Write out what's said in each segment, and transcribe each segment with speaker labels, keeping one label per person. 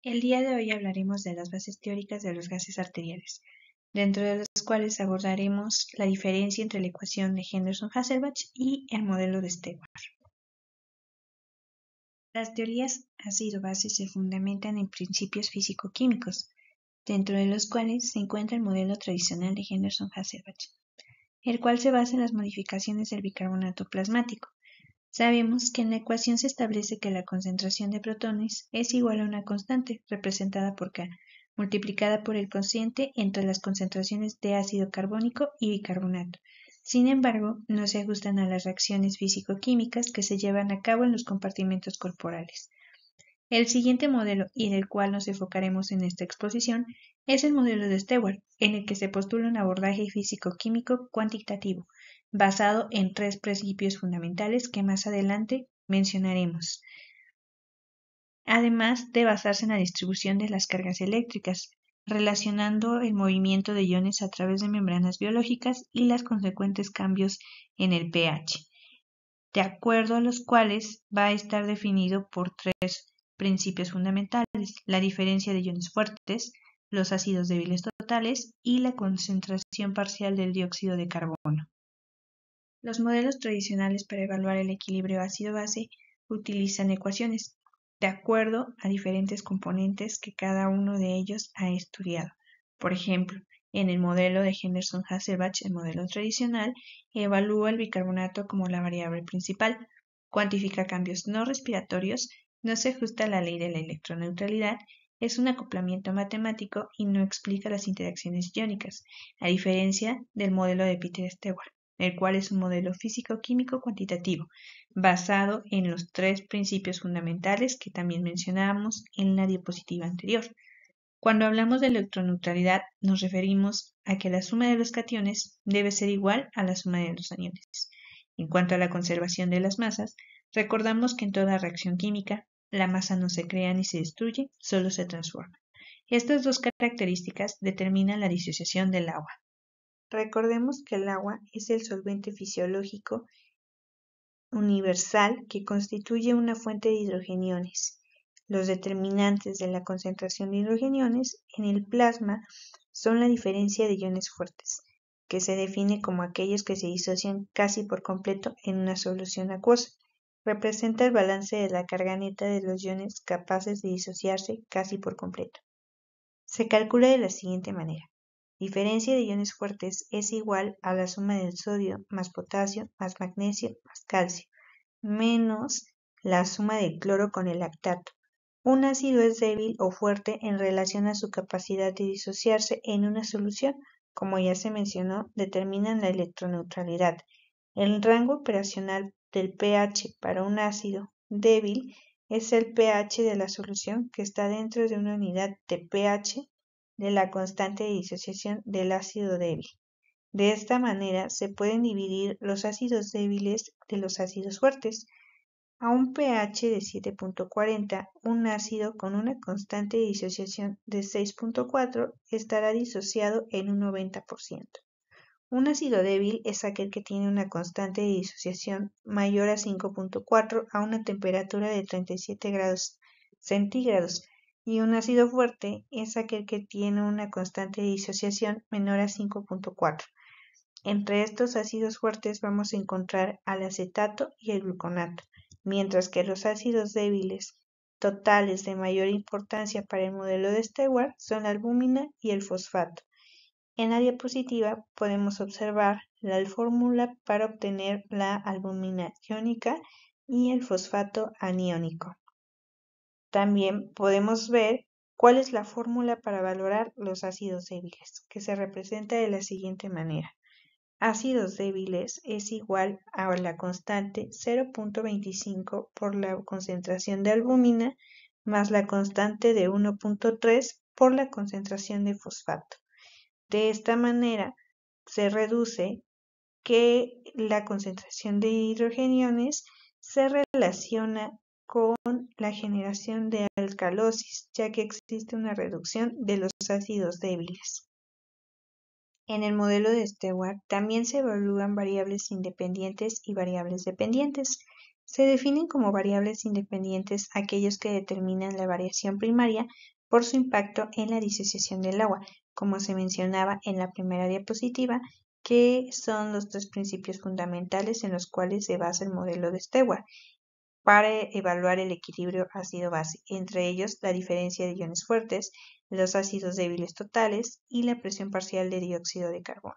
Speaker 1: El día de hoy hablaremos de las bases teóricas de los gases arteriales, dentro de las cuales abordaremos la diferencia entre la ecuación de Henderson-Hasselbalch y el modelo de Stewart. Las teorías ácido-base se fundamentan en principios físico-químicos, dentro de los cuales se encuentra el modelo tradicional de Henderson-Hasselbalch, el cual se basa en las modificaciones del bicarbonato plasmático. Sabemos que en la ecuación se establece que la concentración de protones es igual a una constante, representada por K, multiplicada por el cociente entre las concentraciones de ácido carbónico y bicarbonato. Sin embargo, no se ajustan a las reacciones físico-químicas que se llevan a cabo en los compartimentos corporales. El siguiente modelo, y del cual nos enfocaremos en esta exposición, es el modelo de Stewart, en el que se postula un abordaje físico-químico cuantitativo, basado en tres principios fundamentales que más adelante mencionaremos, además de basarse en la distribución de las cargas eléctricas, relacionando el movimiento de iones a través de membranas biológicas y los consecuentes cambios en el pH, de acuerdo a los cuales va a estar definido por tres principios fundamentales: la diferencia de iones fuertes, los ácidos débiles totales y la concentración parcial del dióxido de carbono. Los modelos tradicionales para evaluar el equilibrio ácido-base utilizan ecuaciones de acuerdo a diferentes componentes que cada uno de ellos ha estudiado. Por ejemplo, en el modelo de Henderson-Hasselbalch, el modelo tradicional, evalúa el bicarbonato como la variable principal, cuantifica cambios no respiratorios, no se ajusta a la ley de la electroneutralidad, es un acoplamiento matemático y no explica las interacciones iónicas, a diferencia del modelo de Peter Stewart, el cual es un modelo físico-químico cuantitativo, basado en los tres principios fundamentales que también mencionábamos en la diapositiva anterior. Cuando hablamos de electroneutralidad, nos referimos a que la suma de los cationes debe ser igual a la suma de los aniones. En cuanto a la conservación de las masas, recordamos que en toda reacción química, la masa no se crea ni se destruye, solo se transforma. Estas dos características determinan la disociación del agua. Recordemos que el agua es el solvente fisiológico universal que constituye una fuente de hidrogeniones. Los determinantes de la concentración de hidrogeniones en el plasma son la diferencia de iones fuertes, que se define como aquellos que se disocian casi por completo en una solución acuosa. Representa el balance de la carga neta de los iones capaces de disociarse casi por completo. Se calcula de la siguiente manera. Diferencia de iones fuertes es igual a la suma del sodio más potasio más magnesio más calcio, menos la suma del cloro con el lactato. Un ácido es débil o fuerte en relación a su capacidad de disociarse en una solución. Como ya se mencionó, determinan la electroneutralidad. El rango operacional del pH para un ácido débil es el pH de la solución que está dentro de una unidad de pH de la constante de disociación del ácido débil. De esta manera se pueden dividir los ácidos débiles de los ácidos fuertes. A un pH de 7.40, un ácido con una constante de disociación de 6.4 estará disociado en un 90%. Un ácido débil es aquel que tiene una constante de disociación mayor a 5.4 a una temperatura de 37 grados centígrados, y un ácido fuerte es aquel que tiene una constante de disociación menor a 5.4. Entre estos ácidos fuertes vamos a encontrar al acetato y el gluconato, mientras que los ácidos débiles totales de mayor importancia para el modelo de Stewart son la albúmina y el fosfato. En la diapositiva podemos observar la fórmula para obtener la albúmina iónica y el fosfato aniónico. También podemos ver cuál es la fórmula para valorar los ácidos débiles, que se representa de la siguiente manera. Ácidos débiles es igual a la constante 0.25 por la concentración de albúmina más la constante de 1.3 por la concentración de fosfato. De esta manera se reduce que la concentración de hidrogeniones se relaciona con la generación de alcalosis, ya que existe una reducción de los ácidos débiles. En el modelo de Stewart también se evalúan variables independientes y variables dependientes. Se definen como variables independientes aquellos que determinan la variación primaria por su impacto en la disociación del agua, como se mencionaba en la primera diapositiva, que son los tres principios fundamentales en los cuales se basa el modelo de Stewart para evaluar el equilibrio ácido-base, entre ellos la diferencia de iones fuertes, los ácidos débiles totales y la presión parcial de dióxido de carbono,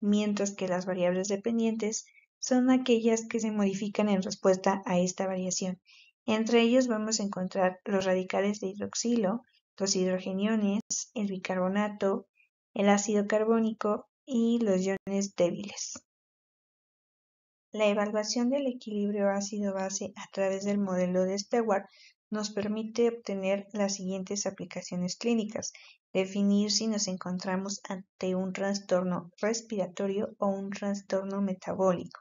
Speaker 1: mientras que las variables dependientes son aquellas que se modifican en respuesta a esta variación. Entre ellos vamos a encontrar los radicales de hidroxilo, los hidrogeniones, el bicarbonato, el ácido carbónico y los iones débiles. La evaluación del equilibrio ácido-base a través del modelo de Stewart nos permite obtener las siguientes aplicaciones clínicas: definir si nos encontramos ante un trastorno respiratorio o un trastorno metabólico.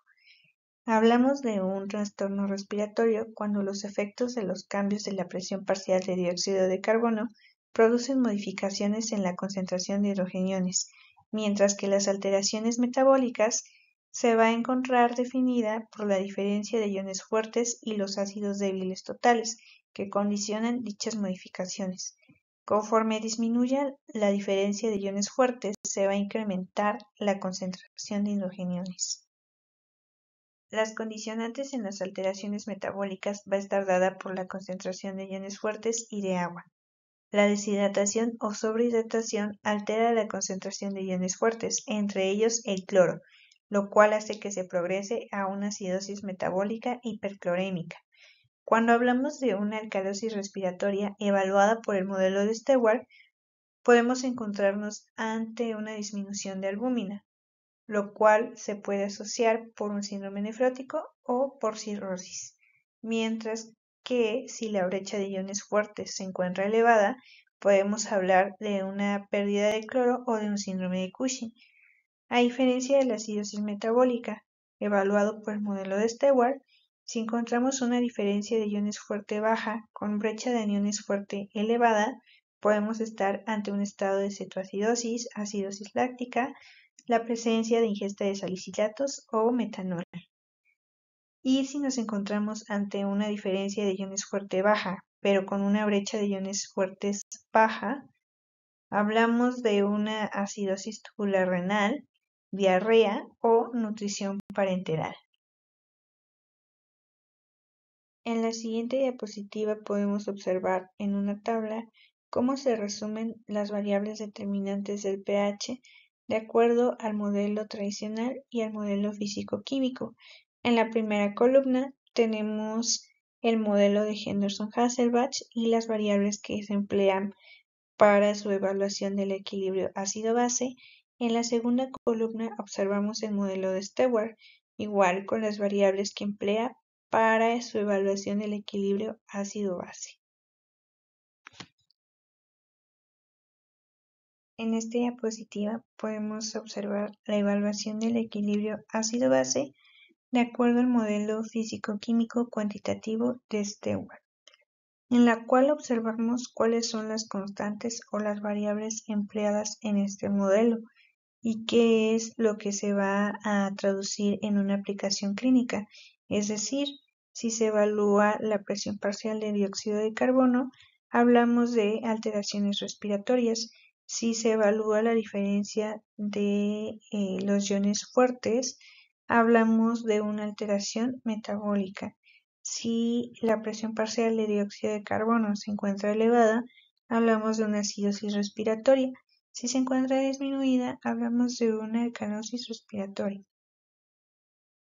Speaker 1: Hablamos de un trastorno respiratorio cuando los efectos de los cambios de la presión parcial de dióxido de carbono producen modificaciones en la concentración de hidrogeniones, mientras que las alteraciones metabólicas se va a encontrar definida por la diferencia de iones fuertes y los ácidos débiles totales, que condicionan dichas modificaciones. Conforme disminuya la diferencia de iones fuertes, se va a incrementar la concentración de hidrogeniones. Las condicionantes en las alteraciones metabólicas va a estar dada por la concentración de iones fuertes y de agua. La deshidratación o sobrehidratación altera la concentración de iones fuertes, entre ellos el cloro, lo cual hace que se progrese a una acidosis metabólica hiperclorémica. Cuando hablamos de una alcalosis respiratoria evaluada por el modelo de Stewart, podemos encontrarnos ante una disminución de albúmina, lo cual se puede asociar por un síndrome nefrótico o por cirrosis, mientras que si la brecha de iones fuertes se encuentra elevada, podemos hablar de una pérdida de cloro o de un síndrome de Cushing. A diferencia de la acidosis metabólica, evaluado por el modelo de Stewart, si encontramos una diferencia de iones fuerte baja con brecha de aniones fuerte elevada, podemos estar ante un estado de cetoacidosis, acidosis láctica, la presencia de ingesta de salicilatos o metanol. Y si nos encontramos ante una diferencia de iones fuerte baja, pero con una brecha de iones fuertes baja, hablamos de una acidosis tubular renal, diarrea o nutrición parenteral. En la siguiente diapositiva podemos observar en una tabla cómo se resumen las variables determinantes del pH de acuerdo al modelo tradicional y al modelo físico-químico. En la primera columna tenemos el modelo de Henderson-Hasselbalch y las variables que se emplean para su evaluación del equilibrio ácido-base. En la segunda columna observamos el modelo de Stewart, igual con las variables que emplea para su evaluación del equilibrio ácido-base. En esta diapositiva podemos observar la evaluación del equilibrio ácido-base de acuerdo al modelo físico-químico cuantitativo de Stewart, en la cual observamos cuáles son las constantes o las variables empleadas en este modelo y qué es lo que se va a traducir en una aplicación clínica, es decir, si se evalúa la presión parcial de dióxido de carbono, hablamos de alteraciones respiratorias. Si se evalúa la diferencia de los iones fuertes, hablamos de una alteración metabólica. Si la presión parcial de dióxido de carbono se encuentra elevada, hablamos de una acidosis respiratoria. Si se encuentra disminuida, hablamos de una alcalosis respiratoria.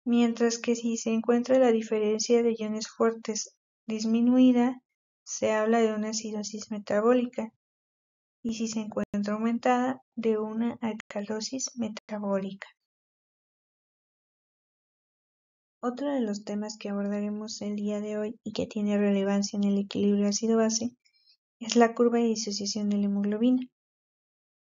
Speaker 1: Mientras que si se encuentra la diferencia de iones fuertes disminuida, se habla de una acidosis metabólica. Y si se encuentra aumentada, de una alcalosis metabólica. Otro de los temas que abordaremos el día de hoy y que tiene relevancia en el equilibrio ácido-base es la curva de disociación de la hemoglobina,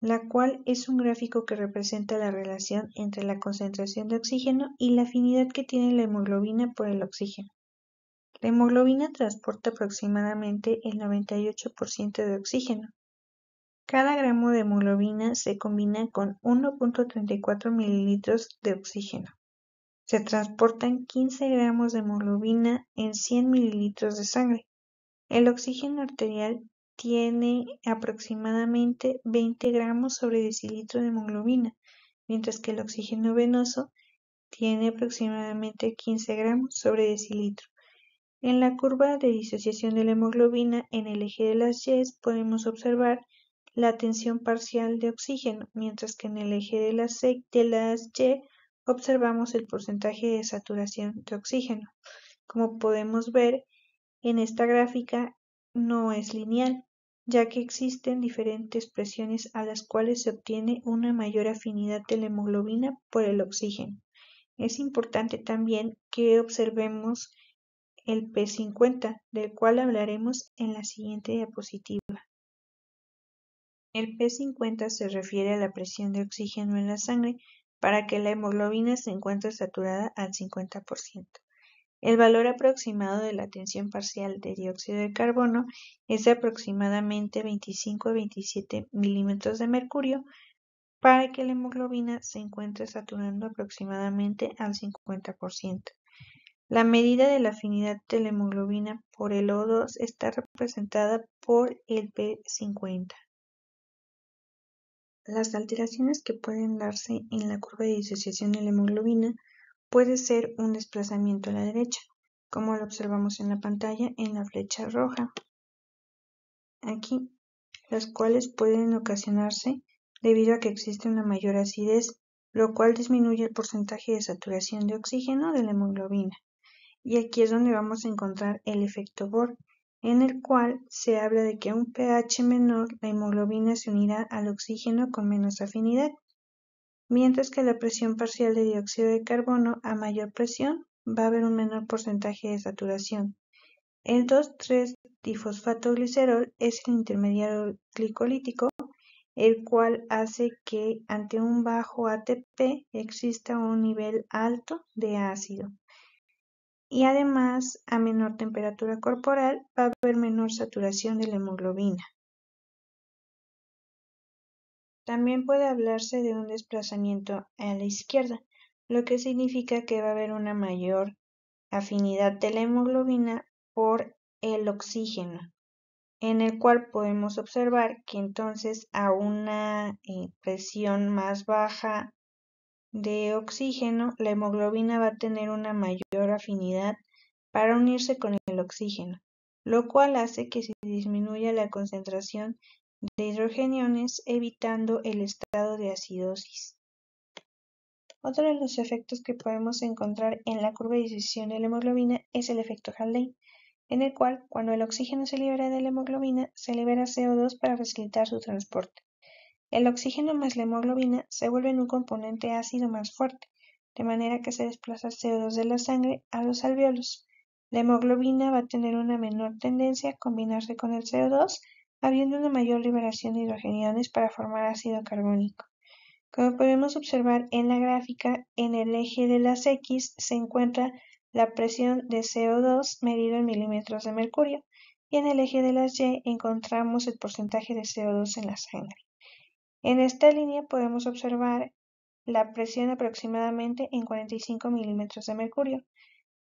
Speaker 1: la cual es un gráfico que representa la relación entre la concentración de oxígeno y la afinidad que tiene la hemoglobina por el oxígeno. La hemoglobina transporta aproximadamente el 98% de oxígeno. Cada gramo de hemoglobina se combina con 1.34 mililitros de oxígeno. Se transportan 15 gramos de hemoglobina en 100 mililitros de sangre. El oxígeno arterial tiene aproximadamente 20 gramos sobre decilitro de hemoglobina, mientras que el oxígeno venoso tiene aproximadamente 15 gramos sobre decilitro. En la curva de disociación de la hemoglobina en el eje de las Y podemos observar la tensión parcial de oxígeno, mientras que en el eje de las Y observamos el porcentaje de saturación de oxígeno. Como podemos ver en esta gráfica, no es lineal, ya que existen diferentes presiones a las cuales se obtiene una mayor afinidad de la hemoglobina por el oxígeno. Es importante también que observemos el P50, del cual hablaremos en la siguiente diapositiva. El P50 se refiere a la presión de oxígeno en la sangre para que la hemoglobina se encuentre saturada al 50%. El valor aproximado de la tensión parcial de dióxido de carbono es de aproximadamente 25 a 27 milímetros de mercurio para que la hemoglobina se encuentre saturando aproximadamente al 50%. La medida de la afinidad de la hemoglobina por el O2 está representada por el P50. Las alteraciones que pueden darse en la curva de disociación de la hemoglobina puede ser un desplazamiento a la derecha, como lo observamos en la pantalla en la flecha roja. Aquí, las cuales pueden ocasionarse debido a que existe una mayor acidez, lo cual disminuye el porcentaje de saturación de oxígeno de la hemoglobina. Y aquí es donde vamos a encontrar el efecto Bohr, en el cual se habla de que a un pH menor la hemoglobina se unirá al oxígeno con menos afinidad, mientras que la presión parcial de dióxido de carbono a mayor presión va a haber un menor porcentaje de saturación. El 2,3-difosfato-glicerol es el intermediario glicolítico, el cual hace que ante un bajo ATP exista un nivel alto de ácido. Y además, a menor temperatura corporal va a haber menor saturación de la hemoglobina. También puede hablarse de un desplazamiento a la izquierda, lo que significa que va a haber una mayor afinidad de la hemoglobina por el oxígeno, en el cual podemos observar que entonces a una presión más baja de oxígeno, la hemoglobina va a tener una mayor afinidad para unirse con el oxígeno, lo cual hace que se disminuya la concentración de hidrogeniones, evitando el estado de acidosis. Otro de los efectos que podemos encontrar en la curva de disociación de la hemoglobina es el efecto Haldane, en el cual, cuando el oxígeno se libera de la hemoglobina, se libera CO2 para facilitar su transporte. El oxígeno más la hemoglobina se vuelven un componente ácido más fuerte, de manera que se desplaza CO2 de la sangre a los alvéolos. La hemoglobina va a tener una menor tendencia a combinarse con el CO2, habiendo una mayor liberación de hidrogeniones para formar ácido carbónico. Como podemos observar en la gráfica, en el eje de las X se encuentra la presión de CO2 medido en milímetros de mercurio, y en el eje de las Y encontramos el porcentaje de CO2 en la sangre. En esta línea podemos observar la presión aproximadamente en 45 milímetros de mercurio,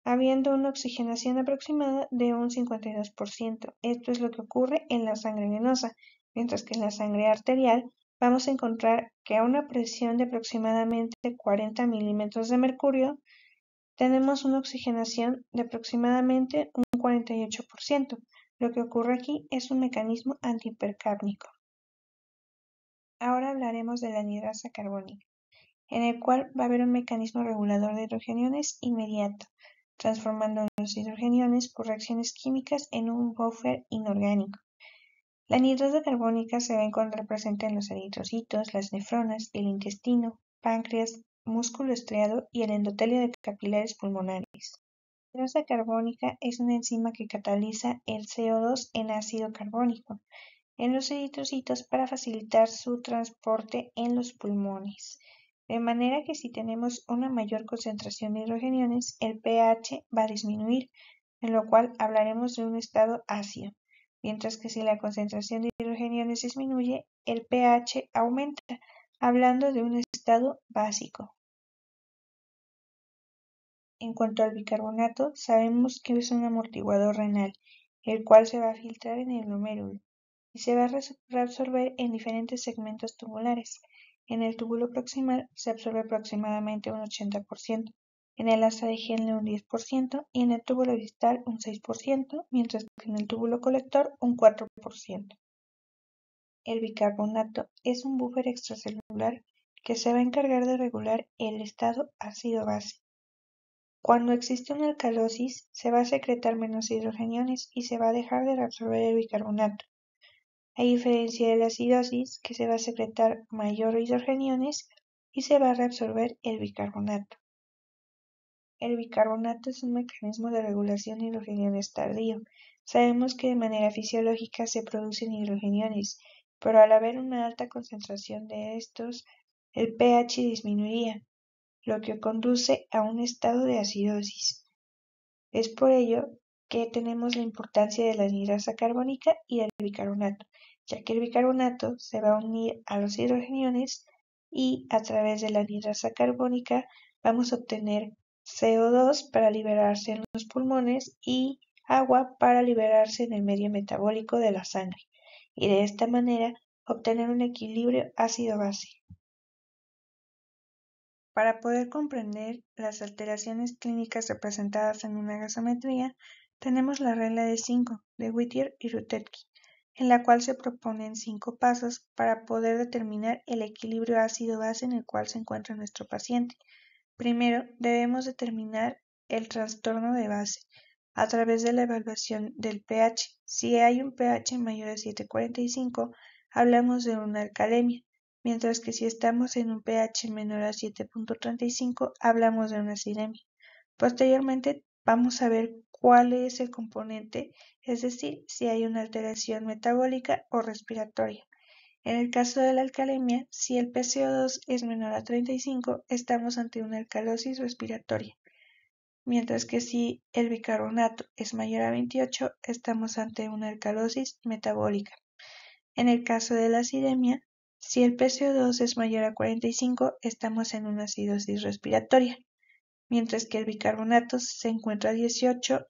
Speaker 1: habiendo una oxigenación aproximada de un 52%. Esto es lo que ocurre en la sangre venosa, mientras que en la sangre arterial vamos a encontrar que a una presión de aproximadamente 40 milímetros de mercurio tenemos una oxigenación de aproximadamente un 48%. Lo que ocurre aquí es un mecanismo antihipercápnico. Ahora hablaremos de la anhidrasa carbónica, en el cual va a haber un mecanismo regulador de hidrogeniones inmediato, transformando los hidrogeniones por reacciones químicas en un buffer inorgánico. La anhidrasa carbónica se va a encontrar presente en los eritrocitos, las nefronas, el intestino, páncreas, músculo estriado y el endotelio de capilares pulmonares. La anhidrasa carbónica es una enzima que cataliza el CO2 en ácido carbónico en los eritrocitos para facilitar su transporte en los pulmones. De manera que si tenemos una mayor concentración de hidrogeniones, el pH va a disminuir, en lo cual hablaremos de un estado ácido, mientras que si la concentración de hidrogeniones disminuye, el pH aumenta, hablando de un estado básico. En cuanto al bicarbonato, sabemos que es un amortiguador renal, el cual se va a filtrar en el glomérulo y se va a reabsorber en diferentes segmentos tubulares. En el túbulo proximal se absorbe aproximadamente un 80%, en el asa de Henle un 10% y en el túbulo distal un 6%, mientras que en el túbulo colector un 4%. El bicarbonato es un buffer extracelular que se va a encargar de regular el estado ácido-base. Cuando existe una alcalosis, se va a secretar menos hidrogeniones y se va a dejar de reabsorber el bicarbonato, a diferencia de la acidosis, que se va a secretar mayor hidrogeniones y se va a reabsorber el bicarbonato. El bicarbonato es un mecanismo de regulación de hidrogeniones tardío. Sabemos que de manera fisiológica se producen hidrogeniones, pero al haber una alta concentración de estos, el pH disminuiría, lo que conduce a un estado de acidosis. Es por ello que tenemos la importancia de la anhidrasa carbónica y del bicarbonato, ya que el bicarbonato se va a unir a los hidrogeniones y a través de la anhidrasa carbónica vamos a obtener CO2 para liberarse en los pulmones y agua para liberarse en el medio metabólico de la sangre, y de esta manera obtener un equilibrio ácido-base. Para poder comprender las alteraciones clínicas representadas en una gasometría, tenemos la regla de 5 de Whittier y Rutetki, en la cual se proponen 5 pasos para poder determinar el equilibrio ácido-base en el cual se encuentra nuestro paciente. Primero, debemos determinar el trastorno de base a través de la evaluación del pH. Si hay un pH mayor a 7,45, hablamos de una alcalemia, mientras que si estamos en un pH menor a 7,35, hablamos de una acidemia. Posteriormente, vamos a ver cuál es el componente, es decir, si hay una alteración metabólica o respiratoria. En el caso de la alcalemia, si el PCO2 es menor a 35, estamos ante una alcalosis respiratoria, mientras que si el bicarbonato es mayor a 28, estamos ante una alcalosis metabólica. En el caso de la acidemia, si el PCO2 es mayor a 45, estamos en una acidosis respiratoria, mientras que el bicarbonato se encuentra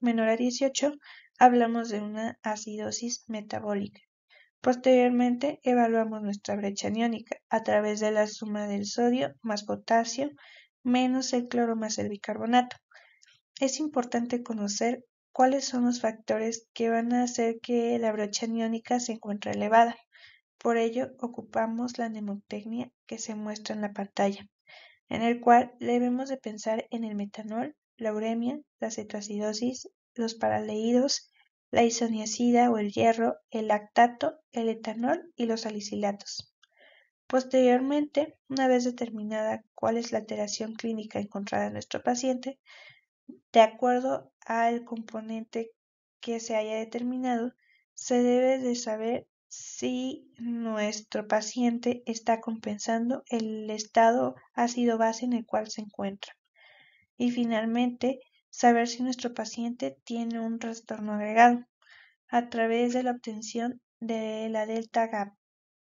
Speaker 1: menor a 18, hablamos de una acidosis metabólica. Posteriormente, evaluamos nuestra brecha aniónica a través de la suma del sodio más potasio menos el cloro más el bicarbonato. Es importante conocer cuáles son los factores que van a hacer que la brecha aniónica se encuentre elevada. Por ello, ocupamos la mnemotecnia que se muestra en la pantalla, en el cual debemos de pensar en el metanol, la uremia, la cetoacidosis, los paraleídos, la isoniazida o el hierro, el lactato, el etanol y los salicilatos. Posteriormente, una vez determinada cuál es la alteración clínica encontrada en nuestro paciente, de acuerdo al componente que se haya determinado, se debe de saber si nuestro paciente está compensando el estado ácido-base en el cual se encuentra. Y finalmente, saber si nuestro paciente tiene un trastorno agregado a través de la obtención de la delta GAP,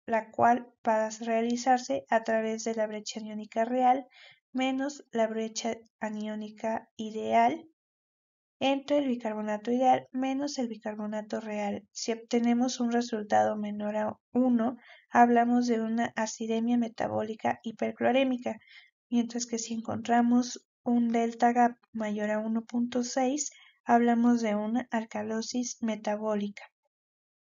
Speaker 1: la cual va a realizarse a través de la brecha aniónica real menos la brecha aniónica ideal entre el bicarbonato ideal menos el bicarbonato real. Si obtenemos un resultado menor a 1, hablamos de una acidemia metabólica hiperclorémica, mientras que si encontramos un delta GAP mayor a 1,6, hablamos de una alcalosis metabólica.